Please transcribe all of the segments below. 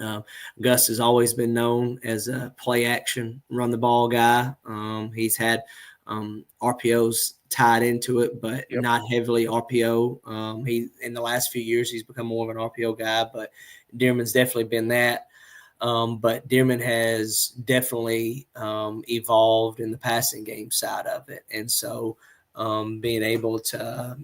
Uh, Gus has always been known as a play action, run the ball guy. He's had RPOs tied into it, but Yep. not heavily RPO. He in the last few years he's become more of an RPO guy, but Dearman's definitely been that. But Dearman has definitely evolved in the passing game side of it, and so being able to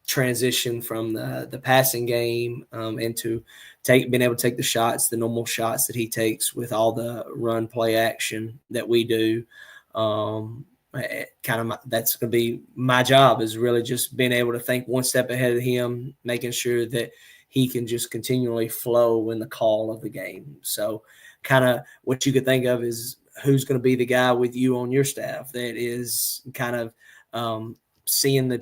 transition from the passing game into being able to take the shots, the normal shots that he takes with all the run play action that we do. That's going to be my job, is really just being able to think one step ahead of him, making sure that he can just continually flow in the call of the game. So kind of what you could think of is who's going to be the guy with you on your staff that is kind of seeing the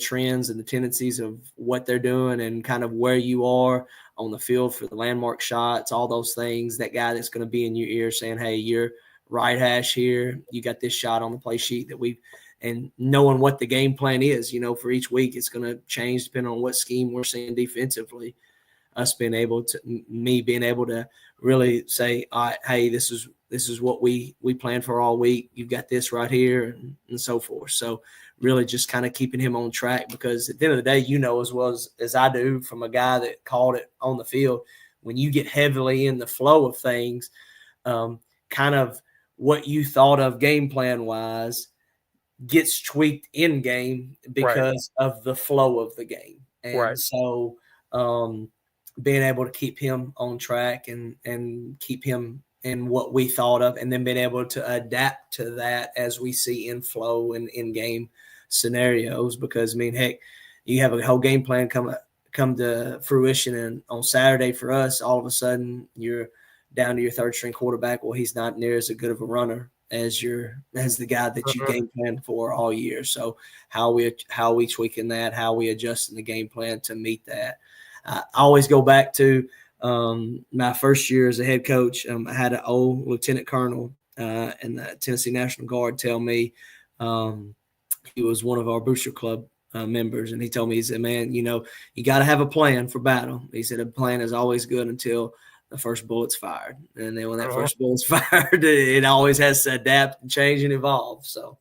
trends and the tendencies of what they're doing and kind of where you are on the field for the landmark shots, all those things. That guy that's going to be in your ear saying, hey, you're right hash here. You got this shot on the play sheet that and knowing what the game plan is, for each week, it's going to change depending on what scheme we're seeing defensively. Me being able to really say, all right, hey, this is what we plan for all week. You've got this right here and so forth. So really just kind of keeping him on track, because at the end of the day, as well as I do from a guy that called it on the field, when you get heavily in the flow of things, kind of what you thought of game plan wise gets tweaked in game because of the flow of the game. And so being able to keep him on track and keep him in what we thought of, and then being able to adapt to that as we see in flow and in game scenarios. Because heck, you have a whole game plan come to fruition, and on Saturday for us, all of a sudden you're down to your third string quarterback. Well, he's not near as good of a runner as the guy that you game planned for all year. So how we tweaking that, how we adjusting the game plan to meet that. I always go back to my first year as a head coach. I had an old lieutenant colonel in the Tennessee National Guard tell me, he was one of our booster club members, and he told me, he said, man, you got to have a plan for battle. He said a plan is always good until the first bullet's fired. And then when that first bullet's fired, it always has to adapt and change and evolve. So